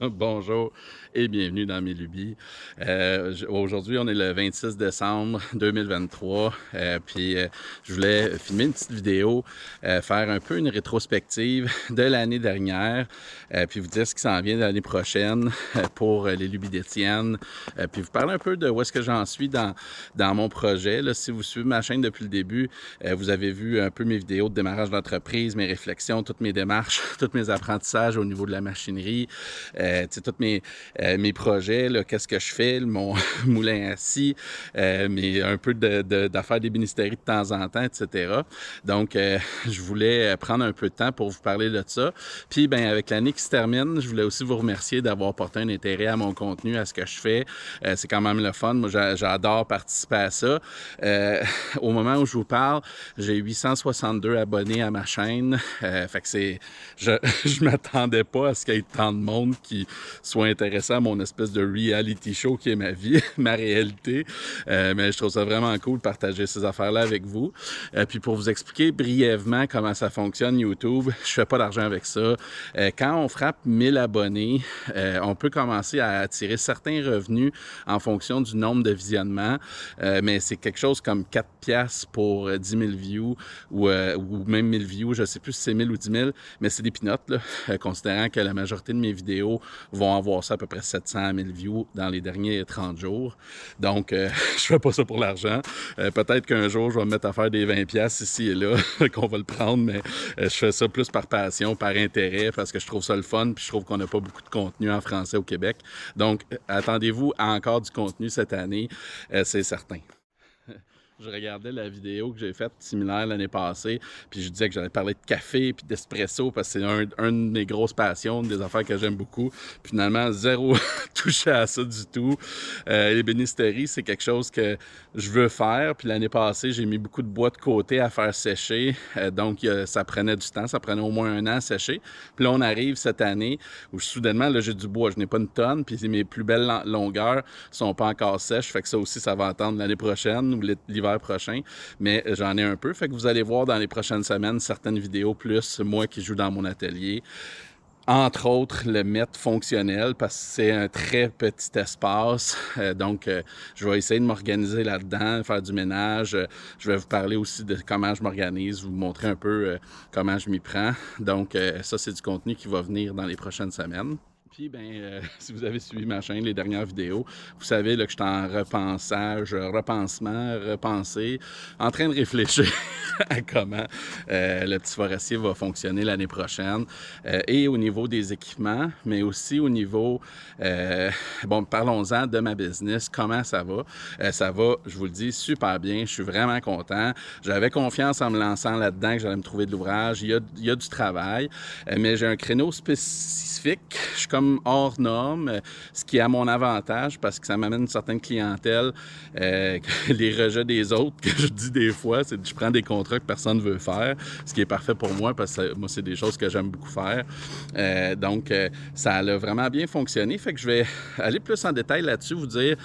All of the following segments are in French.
Bonjour et bienvenue dans mes lubies. Aujourd'hui, on est le 26 décembre 2023. Je voulais filmer une petite vidéo, faire un peu une rétrospective de l'année dernière, puis vous dire ce qui s'en vient de l'année prochaine pour les lubies d'Étienne, puis vous parler un peu de où est-ce que j'en suis dans mon projet. Là, si vous suivez ma chaîne depuis le début, vous avez vu un peu mes vidéos de démarrage d'entreprise, mes réflexions, toutes mes démarches, tous mes apprentissages au niveau de la machinerie. Tous mes projets, qu'est-ce que je fais, mon moulin à scie, mais un peu d'affaires d'ébénisterie de temps en temps, etc. Donc, je voulais prendre un peu de temps pour vous parler de ça. Puis, ben avec l'année qui se termine, je voulais aussi vous remercier d'avoir porté un intérêt à mon contenu, à ce que je fais. C'est quand même le fun. Moi, j'adore participer à ça. Au moment où je vous parle, j'ai 862 abonnés à ma chaîne. Fait que je m'attendais pas à ce qu'il y ait tant de monde qui soit intéressé à mon espèce de reality show qui est ma vie, ma réalité. Mais je trouve ça vraiment cool de partager ces affaires-là avec vous. Puis pour vous expliquer brièvement comment ça fonctionne YouTube, je fais pas d'argent avec ça. Quand on frappe 1000 abonnés, on peut commencer à attirer certains revenus en fonction du nombre de visionnements. Mais c'est quelque chose comme 4 piastres pour 10 000 views ou même 1000 views. Je sais plus si c'est 1000 ou 10 000, mais c'est des pinottes, là, considérant que la majorité de mes vidéos vont avoir ça à peu près 700 000 views dans les derniers 30 jours. Donc, je fais pas ça pour l'argent. Peut-être qu'un jour, je vais me mettre à faire des 20 piastres ici et là, qu'on va le prendre, mais je fais ça plus par passion, par intérêt, parce que je trouve ça le fun, puis je trouve qu'on n'a pas beaucoup de contenu en français au Québec. Donc, attendez-vous à encore du contenu cette année, c'est certain. Je regardais la vidéo que j'ai faite similaire l'année passée, puis je disais que j'allais parler de café puis d'espresso parce que c'est un de mes grosses passions, des affaires que j'aime beaucoup. Puis finalement, zéro touché à ça du tout. L'ébénisterie, c'est quelque chose que je veux faire. Puis l'année passée, j'ai mis beaucoup de bois de côté à faire sécher. Donc, ça prenait du temps. Ça prenait au moins un an à sécher. Puis là, on arrive cette année où soudainement, là, j'ai du bois. Je n'ai pas une tonne. Puis mes plus belles longueurs sont pas encore sèches. Fait que ça aussi, ça va attendre l'année prochaine ou l'hiver prochain, mais j'en ai un peu. Fait que vous allez voir dans les prochaines semaines certaines vidéos plus moi qui joue dans mon atelier. Entre autres, le mettre fonctionnel parce que c'est un très petit espace. Je vais essayer de m'organiser là-dedans, faire du ménage. Je vais vous parler aussi de comment je m'organise, vous montrer un peu comment je m'y prends. Donc, ça, c'est du contenu qui va venir dans les prochaines semaines. Puis, si vous avez suivi ma chaîne, les dernières vidéos, vous savez là, que je suis en repensage, repansement, repensé, en train de réfléchir à comment le petit forestier va fonctionner l'année prochaine. Et au niveau des équipements, mais aussi au niveau, parlons-en de ma business, comment ça va. Ça va, je vous le dis, super bien. Je suis vraiment content. J'avais confiance en me lançant là-dedans que j'allais me trouver de l'ouvrage. Il y a du travail, mais j'ai un créneau spécifique. Je suis comme hors norme, ce qui est à mon avantage parce que ça m'amène une certaine clientèle. Les rejets des autres, que je dis des fois, c'est que je prends des contrats que personne ne veut faire, ce qui est parfait pour moi parce que moi, c'est des choses que j'aime beaucoup faire. Ça a vraiment bien fonctionné. Fait que je vais aller plus en détail là-dessus, vous dire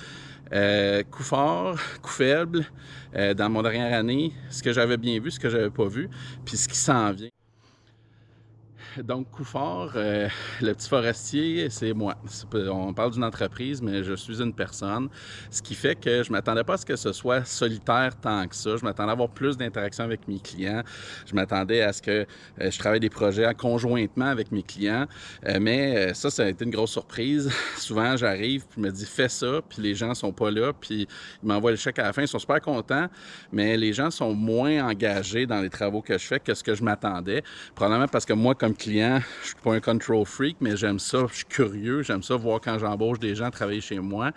coup fort, coup faible dans mon dernière année, ce que j'avais bien vu, ce que j'avais pas vu, puis ce qui s'en vient. Donc, coup fort, le petit forestier, c'est moi. On parle d'une entreprise, mais je suis une personne. Ce qui fait que je ne m'attendais pas à ce que ce soit solitaire tant que ça. Je m'attendais à avoir plus d'interactions avec mes clients. Je m'attendais à ce que je travaille des projets conjointement avec mes clients. Ça a été une grosse surprise. Souvent, j'arrive puis je me dis « fais ça », puis les gens sont pas là, puis ils m'envoient le chèque à la fin. Ils sont super contents, mais les gens sont moins engagés dans les travaux que je fais que ce que je m'attendais. Probablement parce que moi, comme client, je suis pas un control freak, mais j'aime ça, je suis curieux, j'aime ça voir quand j'embauche des gens travailler chez moi.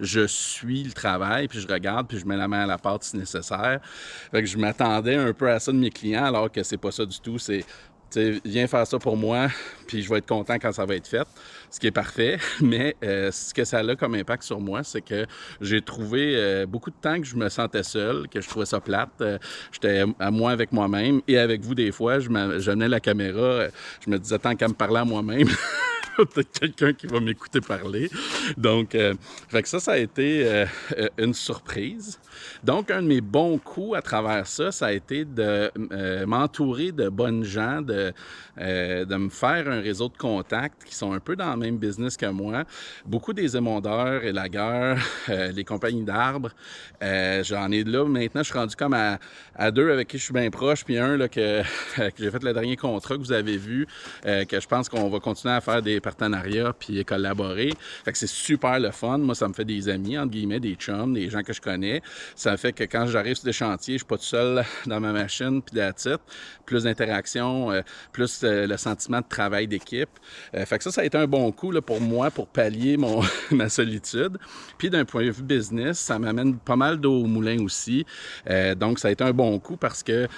Je suis le travail, puis je regarde, puis je mets la main à la pâte si nécessaire. Fait que je m'attendais un peu à ça de mes clients, alors que c'est pas ça du tout. C'est viens faire ça pour moi, puis je vais être content quand ça va être fait, ce qui est parfait. Mais ce que ça a comme impact sur moi, c'est que j'ai trouvé beaucoup de temps que je me sentais seul, que je trouvais ça plate. J'étais à moi avec moi-même et avec vous des fois. J'amenais la caméra, je me disais tant qu'à me parler à moi-même. Peut-être quelqu'un qui va m'écouter parler. Donc, fait que ça a été une surprise. Donc, un de mes bons coups à travers ça, ça a été de m'entourer de bonnes gens, de me faire un réseau de contacts qui sont un peu dans le même business que moi. Beaucoup des émondeurs, élagueurs, les compagnies d'arbres. J'en ai là, maintenant, je suis rendu comme à deux avec qui je suis bien proche, puis un là, que j'ai fait le dernier contrat que vous avez vu, que je pense qu'on va continuer à faire des partenariats puis collaborer. Fait que c'est super le fun. Moi, ça me fait des amis, entre guillemets, des chums, des gens que je connais. Ça fait que quand j'arrive sur des chantiers, je suis pas tout seul dans ma machine, puis that's it. Plus d'interaction, plus le sentiment de travail d'équipe. Fait que ça a été un bon coup là, pour moi, pour pallier ma solitude. Puis d'un point de vue business, ça m'amène pas mal d'eau au moulin aussi. Donc, ça a été un bon coup parce que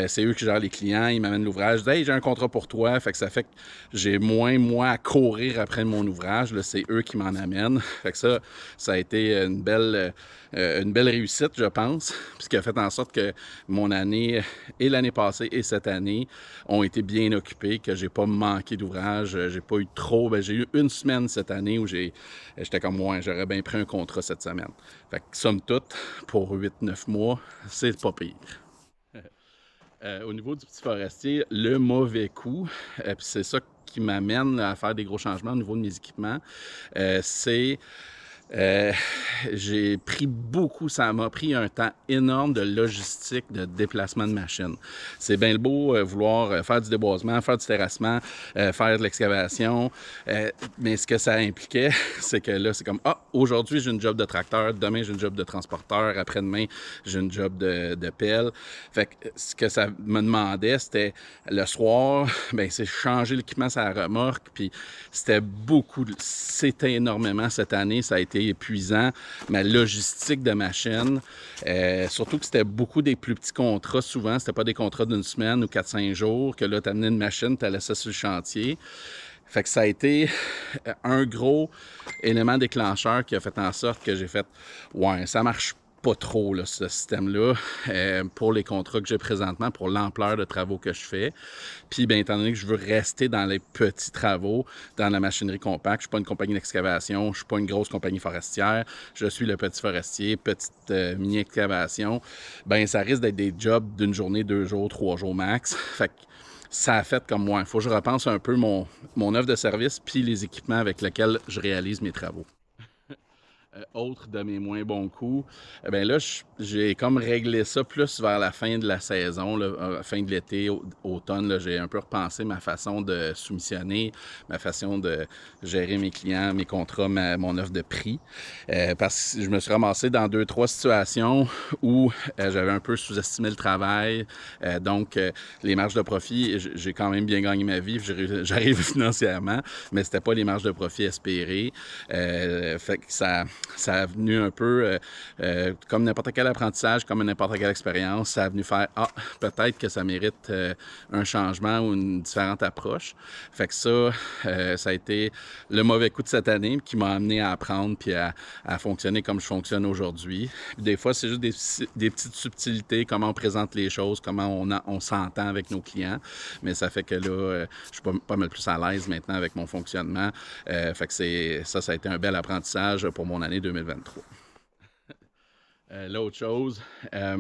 c'est eux qui gèrent les clients, ils m'amènent l'ouvrage. Hey, j'ai un contrat pour toi. Fait que ça fait que j'ai moins, moi, à courir après mon ouvrage. Là, c'est eux qui m'en amènent. Fait que ça a été une belle réussite, je pense. Puis ce qui a fait en sorte que mon année et l'année passée et cette année ont été bien occupées, que j'ai pas manqué d'ouvrage. J'ai pas eu trop. J'ai eu une semaine cette année où j'étais comme moi, j'aurais bien pris un contrat cette semaine. Fait que somme toute, pour 8-9 mois, c'est pas pire. Au niveau du petit forestier, le mauvais coup, puis c'est ça qui m'amène à faire des gros changements au niveau de mes équipements, c'est j'ai pris beaucoup, ça m'a pris un temps énorme de logistique, de déplacement de machines. C'est bien beau vouloir faire du déboisement, faire du terrassement, faire de l'excavation, mais ce que ça impliquait, c'est que là, c'est comme, aujourd'hui, j'ai une job de tracteur, demain, j'ai une job de transporteur, après-demain, j'ai une job de pelle. Fait que ce que ça me demandait, c'était le soir, ben c'est changer l'équipement sur la remorque, puis c'était énormément cette année, ça a été épuisant, ma logistique de machine, surtout que c'était beaucoup des plus petits contrats, souvent, c'était pas des contrats d'une semaine ou 4-5 jours, que là, t'amenais une machine, t'allais ça sur le chantier. Fait que ça a été un gros élément déclencheur qui a fait en sorte que j'ai fait « Ouais, ça marche pas trop, là, ce système-là, pour les contrats que j'ai présentement, pour l'ampleur de travaux que je fais. » Puis, bien, étant donné que je veux rester dans les petits travaux, dans la machinerie compacte, je suis pas une compagnie d'excavation, je suis pas une grosse compagnie forestière, je suis le petit forestier, petite mini-excavation, ben ça risque d'être des jobs d'une journée, 2 jours, 3 jours max. Fait que ça a fait comme moi. Il faut que je repense un peu mon offre de service puis les équipements avec lesquels je réalise mes travaux. Autre de mes moins bons coups, ben là, j'ai comme réglé ça plus vers la fin de la saison, là, fin de l'été, automne. Là, j'ai un peu repensé ma façon de soumissionner, ma façon de gérer mes clients, mes contrats, mon offre de prix. Parce que je me suis ramassé dans 2-3 situations où j'avais un peu sous-estimé le travail. Donc, les marges de profit, j'ai quand même bien gagné ma vie, j'arrive financièrement, mais c'était pas les marges de profit espérées. Fait que ça a venu un peu comme n'importe quel apprentissage, comme n'importe quelle expérience, ça a venu faire peut-être que ça mérite un changement ou une différente approche. Fait que ça a été le mauvais coup de cette année qui m'a amené à apprendre puis à fonctionner comme je fonctionne aujourd'hui. Puis des fois, c'est juste des petites subtilités, comment on présente les choses, comment on s'entend avec nos clients. Mais ça fait que là, je suis pas mal plus à l'aise maintenant avec mon fonctionnement. Fait que ça a été un bel apprentissage pour mon année 2023. L'autre chose, au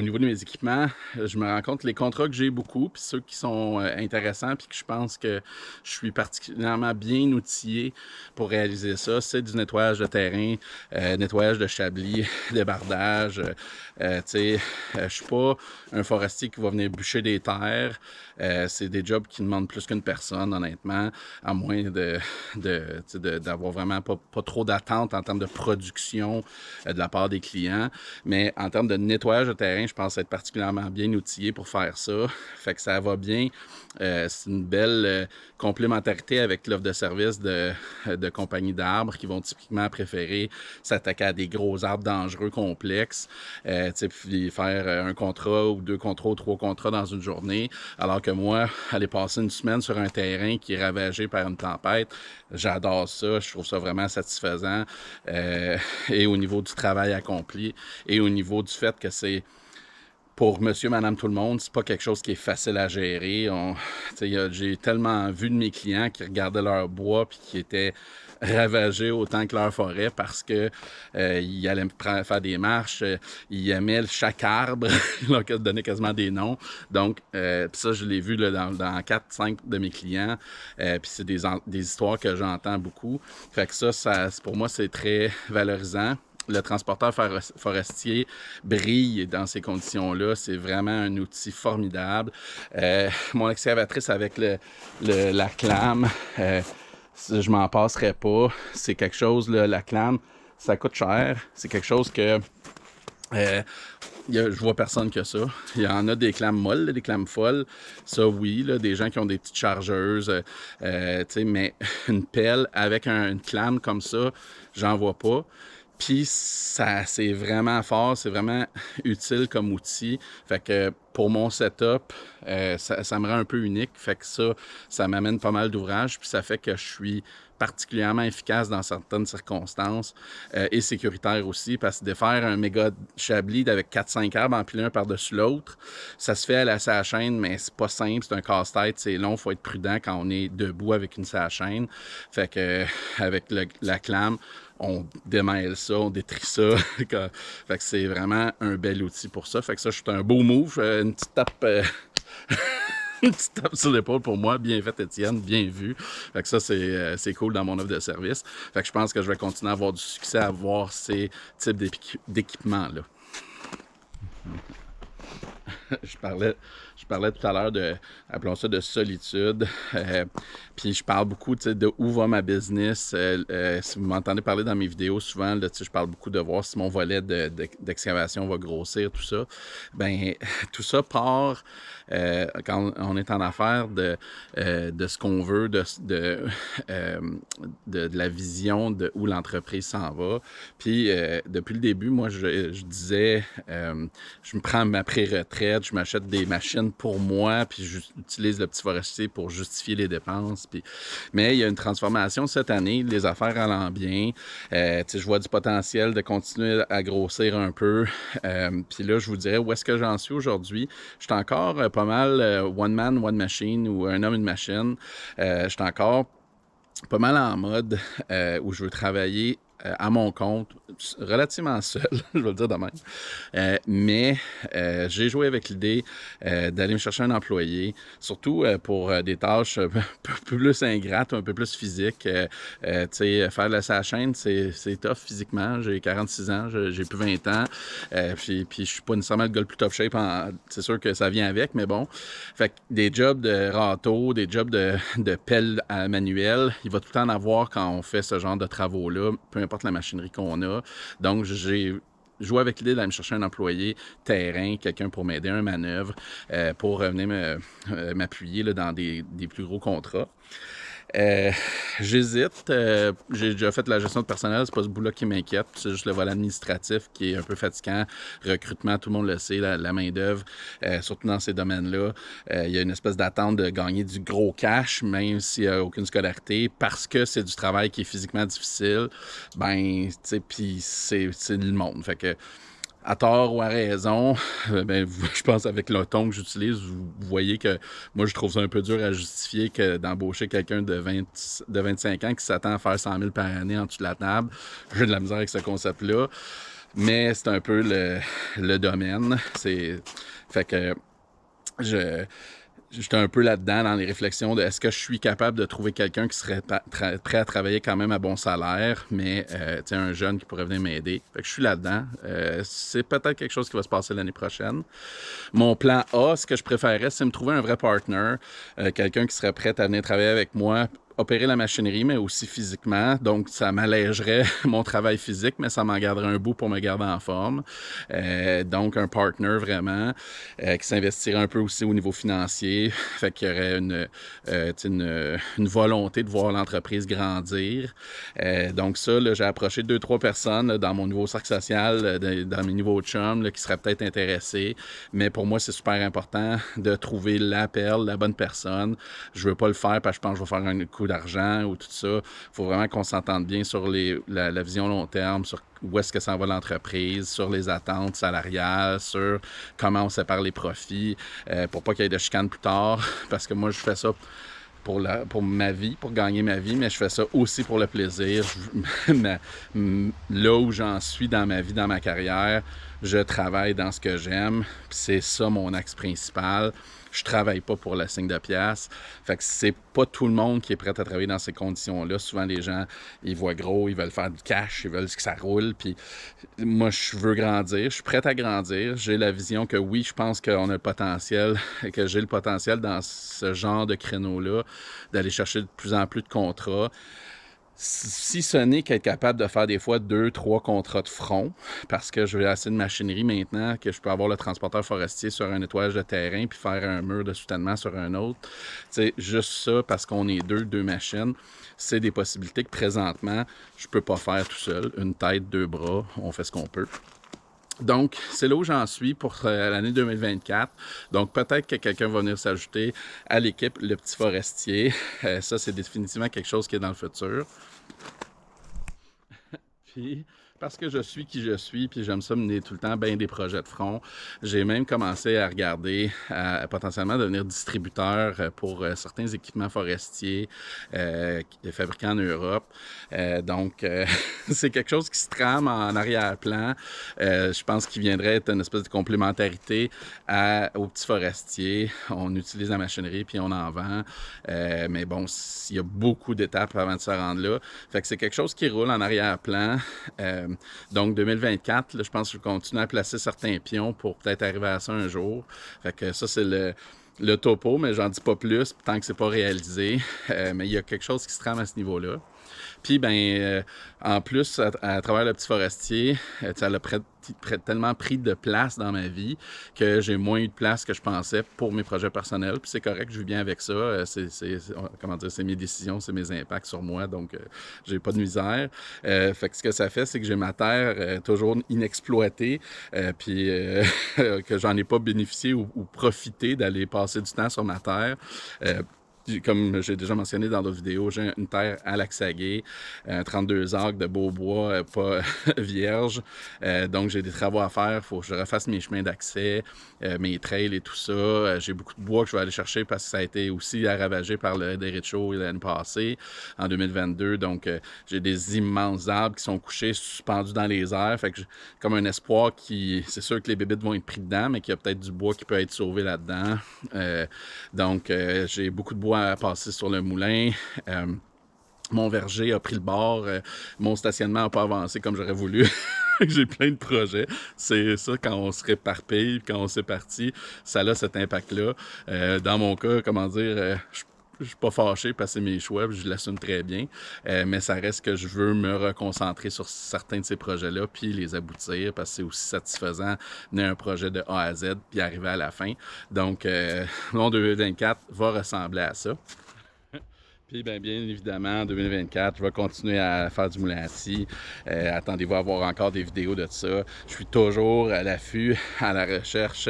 niveau de mes équipements, je me rends compte que les contrats que j'ai beaucoup, puis ceux qui sont intéressants, puis que je pense que je suis particulièrement bien outillé pour réaliser ça, c'est du nettoyage de terrain, nettoyage de chablis, débardage. Je suis pas un forestier qui va venir bûcher des terres. C'est des jobs qui demandent plus qu'une personne, honnêtement, à moins d'avoir vraiment pas trop d'attente en termes de production de la part des clients. Mais en termes de nettoyage de terrain, je pense être particulièrement bien outillé pour faire ça. Fait que ça va bien. C'est une belle complémentarité avec l'offre de service de compagnies d'arbres qui vont typiquement préférer s'attaquer à des gros arbres dangereux, complexes, puis faire un contrat ou 2 contrats ou 3 contrats dans une journée, alors que moi, aller passer une semaine sur un terrain qui est ravagé par une tempête, j'adore ça, je trouve ça vraiment satisfaisant. Et au niveau du travail accompli et au niveau du fait que c'est pour monsieur, madame, tout le monde, c'est pas quelque chose qui est facile à gérer. J'ai tellement vu de mes clients qui regardaient leur bois puis qui étaient ravagés autant que leur forêt parce que ils allaient faire des marches, ils aimaient chaque arbre, ils leur donnaient quasiment des noms. Donc, ça, je l'ai vu là, dans 4-5 de mes clients. Puis c'est des histoires que j'entends beaucoup. Fait que ça pour moi, c'est très valorisant. Le transporteur forestier brille dans ces conditions-là. C'est vraiment un outil formidable. Mon excavatrice avec la clame, je m'en passerai pas. C'est quelque chose, là, la clame, ça coûte cher. C'est quelque chose que je vois personne que ça. Il y en a des clames molles, des clames folles. Ça, oui, là, des gens qui ont des petites chargeuses. Mais une pelle avec une clame comme ça, j'en vois pas. Puis c'est vraiment fort, c'est vraiment utile comme outil. Fait que pour mon setup, ça me rend un peu unique. Fait que ça m'amène pas mal d'ouvrages. Puis ça fait que je suis particulièrement efficace dans certaines circonstances et sécuritaire aussi, parce que de faire un méga chablis avec 4-5 arbres empilés un par-dessus l'autre, ça se fait à la scie à chaîne, mais c'est pas simple, c'est un casse-tête, c'est long, il faut être prudent quand on est debout avec une scie à chaîne. Fait que avec la clame, on démêle ça, on détrie ça. Fait que c'est vraiment un bel outil pour ça. Fait que ça, je suis un beau move, une petite tape... une petite tape sur l'épaule pour moi. Bien fait, Étienne. Bien vu. Fait que ça, c'est cool dans mon offre de service. Fait que je pense que je vais continuer à avoir du succès à avoir ces types d'équipements-là. Je parlais tout à l'heure appelons ça de solitude. Puis je parle beaucoup de où va ma business. Si vous m'entendez parler dans mes vidéos, souvent, là, je parle beaucoup de voir si mon volet d'excavation va grossir, tout ça. Ben, tout ça part quand on est en affaires de ce qu'on veut, de la vision de où l'entreprise s'en va. Puis depuis le début, moi, je disais, je me prends ma pré-retraite, je m'achète des machines pour moi, puis j'utilise le petit forestier pour justifier les dépenses. Mais il y a une transformation cette année, les affaires allant bien. Je vois du potentiel de continuer à grossir un peu. Puis là, je vous dirais où est-ce que j'en suis aujourd'hui. Je suis encore pas mal one man, one machine ou un homme, une machine. Je suis encore pas mal en mode où je veux travailler à mon compte, relativement seul, je vais le dire de même. Mais j'ai joué avec l'idée d'aller me chercher un employé, surtout pour des tâches un peu plus ingrates, un peu plus physiques. Faire la scie à chaîne, c'est tough physiquement. J'ai 46 ans, j'ai plus 20 ans. Puis je suis pas nécessairement le gars le plus top shape. C'est sûr que ça vient avec, mais bon. Fait que des jobs de râteau, des jobs de pelle à manuel, il va tout le temps en avoir quand on fait ce genre de travaux-là, peu importe la machinerie qu'on a. Donc, j'ai joué avec l'idée d'aller me chercher un employé terrain, quelqu'un pour m'aider, un manœuvre, pour venir m'appuyer dans des plus gros contrats. J'hésite. J'ai déjà fait de la gestion de personnel, c'est pas ce bout-là qui m'inquiète. C'est juste le volet administratif qui est un peu fatigant. Recrutement, tout le monde le sait, la main-d'œuvre, surtout dans ces domaines-là. Il y a une espèce d'attente de gagner du gros cash, même s'il n'y a aucune scolarité, parce que c'est du travail qui est physiquement difficile. Ben, tu sais, puis c'est le monde. Fait que, à tort ou à raison, je pense avec le ton que j'utilise, vous voyez que moi, je trouve ça un peu dur à justifier que d'embaucher quelqu'un de 25 ans qui s'attend à faire 100 000 par année en dessous de la table. J'ai de la misère avec ce concept-là, mais c'est un peu le domaine. Fait que j'étais un peu là-dedans dans les réflexions de est-ce que je suis capable de trouver quelqu'un qui serait prêt à travailler quand même à bon salaire, mais un jeune qui pourrait venir m'aider. Fait que je suis là-dedans. C'est peut-être quelque chose qui va se passer l'année prochaine. Mon plan A, ce que je préférerais, c'est me trouver un vrai partner, quelqu'un qui serait prêt à venir travailler avec moi, opérer la machinerie, mais aussi physiquement. Donc, ça m'allégerait mon travail physique, mais ça m'en garderait un bout pour me garder en forme. Donc, un partner vraiment qui s'investirait un peu aussi au niveau financier. Fait qu'il y aurait une volonté de voir l'entreprise grandir. Donc, ça, là, j'ai approché 2-3 personnes là, dans mon nouveau cercle social, dans mes nouveaux chums, là, qui seraient peut-être intéressés. Mais pour moi, c'est super important de trouver la perle, la bonne personne. Je veux pas le faire parce que je pense que je vais faire un coup d'argent ou tout ça. Il faut vraiment qu'on s'entende bien sur la vision long terme, sur où est-ce que s'en va l'entreprise, sur les attentes salariales, sur comment on sépare les profits, pour pas qu'il y ait de chicane plus tard, parce que moi, je fais ça pour ma vie, pour gagner ma vie, mais je fais ça aussi pour le plaisir. Là où j'en suis dans ma vie, dans ma carrière, je travaille dans ce que j'aime, puis c'est ça mon axe principal. Je travaille pas pour la signe de pièce. Fait que c'est pas tout le monde qui est prêt à travailler dans ces conditions-là. Souvent, les gens, ils voient gros, ils veulent faire du cash, ils veulent que ça roule. Puis moi, je veux grandir, je suis prêt à grandir. J'ai la vision que oui, je pense qu'on a le potentiel, que j'ai le potentiel dans ce genre de créneau-là, d'aller chercher de plus en plus de contrats. Si ce n'est qu'être capable de faire des fois 2, 3 contrats de front, parce que je vais assez de machinerie maintenant, que je peux avoir le transporteur forestier sur un nettoyage de terrain puis faire un mur de soutènement sur un autre. C'est juste ça, parce qu'on est deux machines, c'est des possibilités que présentement, je peux pas faire tout seul. Une tête, 2 bras, on fait ce qu'on peut. Donc, c'est là où j'en suis pour l'année 2024. Donc, peut-être que quelqu'un va venir s'ajouter à l'équipe Le Petit Forestier. Ça, c'est définitivement quelque chose qui est dans le futur. Puis, parce que je suis qui je suis, puis j'aime ça mener tout le temps bien des projets de front, j'ai même commencé à regarder à potentiellement devenir distributeur pour certains équipements forestiers fabriqués en Europe. Donc, c'est quelque chose qui se trame en arrière-plan. Je pense qu'il viendrait être une espèce de complémentarité aux petits forestiers. On utilise la machinerie, puis on en vend. Mais bon, il y a beaucoup d'étapes avant de se rendre là. Fait que c'est quelque chose qui roule en arrière-plan. Donc, 2024, là, je pense que je continue à placer certains pions pour peut-être arriver à ça un jour. Fait que ça, c'est le topo, mais j'en dis pas plus tant que c'est pas réalisé. Mais il y a quelque chose qui se trame à ce niveau-là. Puis, en plus, à travers Le Petit Forestier, ça a tellement pris de place dans ma vie que j'ai moins eu de place que je pensais pour mes projets personnels. Puis c'est correct, je vis bien avec ça. C'est mes décisions, c'est mes impacts sur moi, donc j'ai pas de misère. Fait que ce que ça fait, c'est que j'ai ma terre toujours inexploitée, puis que j'en ai pas bénéficié ou profité d'aller passer du temps sur ma terre. Comme j'ai déjà mentionné dans d'autres vidéos, j'ai une terre à Lac-Saguet, 32 acres de beau bois, pas vierge. Donc, j'ai des travaux à faire. Il faut que je refasse mes chemins d'accès, mes trails et tout ça. J'ai beaucoup de bois que je vais aller chercher parce que ça a été aussi ravagé par le derecho l'année passée, en 2022. Donc, j'ai des immenses arbres qui sont couchés, suspendus dans les airs. Fait que j'ai comme un espoir c'est sûr que les bébites vont être pris dedans, mais qu'il y a peut-être du bois qui peut être sauvé là-dedans. Donc, j'ai beaucoup de bois à passer sur le moulin. Mon verger a pris le bord. Mon stationnement n'a pas avancé comme j'aurais voulu. J'ai plein de projets. C'est ça, quand on se réparpille, quand on s'est parti, ça a cet impact-là. Dans mon cas, je suis pas fâché parce que c'est mes choix, je l'assume très bien, mais ça reste que je veux me reconcentrer sur certains de ces projets-là puis les aboutir parce que c'est aussi satisfaisant mener un projet de A à Z puis arriver à la fin. Donc, mon 2024 va ressembler à ça. Puis bien évidemment, en 2024, je vais continuer à faire du moulin à scie. Attendez-vous à voir encore des vidéos de ça. Je suis toujours à l'affût, à la recherche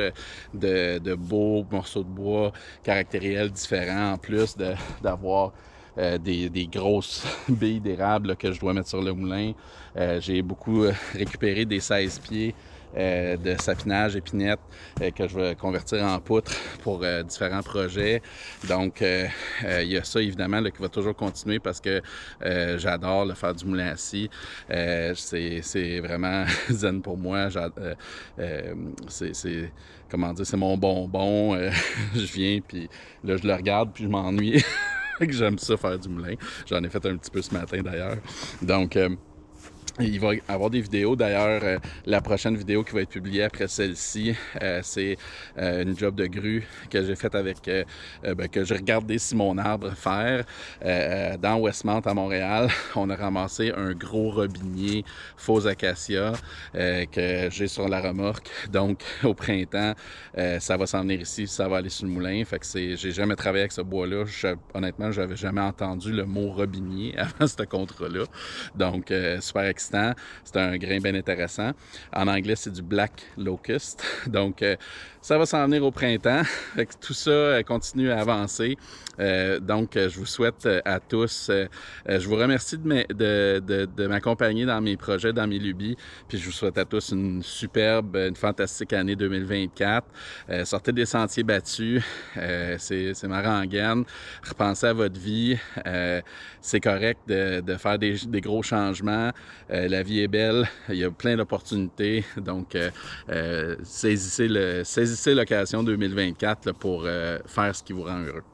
de beaux morceaux de bois caractériels différents, en plus d'avoir des grosses billes d'érable que je dois mettre sur le moulin. J'ai beaucoup récupéré des 16 pieds de sapinage, épinette, que je vais convertir en poutre pour différents projets. Donc, il y a ça, évidemment, là, qui va toujours continuer parce que j'adore le faire du moulin à scie. C'est vraiment zen pour moi. C'est mon bonbon. Je viens, puis là, je le regarde, puis je m'ennuie. Que j'aime ça faire du moulin. J'en ai fait un petit peu ce matin, d'ailleurs. Donc, il va y avoir des vidéos. D'ailleurs, la prochaine vidéo qui va être publiée après celle-ci, c'est une job de grue que j'ai faite avec, que j'ai regardé Simon Arbre faire dans Westmount à Montréal. On a ramassé un gros robinier faux acacia que j'ai sur la remorque. Donc, au printemps, ça va s'en venir ici, ça va aller sur le moulin. Fait que j'ai jamais travaillé avec ce bois-là. Honnêtement, j'avais jamais entendu le mot robinier avant ce contrat-là. Donc, super excitant. résistant. C'est un grain bien intéressant. En anglais, c'est du Black Locust. Donc, ça va s'en venir au printemps. Fait que tout ça continue à avancer. Donc, je vous souhaite à tous, je vous remercie de m'accompagner dans mes projets, dans mes lubies. Puis je vous souhaite à tous une superbe, une fantastique année 2024. Sortez des sentiers battus. C'est ma rengaine. Repensez à votre vie. C'est correct de faire des gros changements. La vie est belle. Il y a plein d'opportunités. Donc, saisissez l'occasion 2024 là, pour faire ce qui vous rend heureux.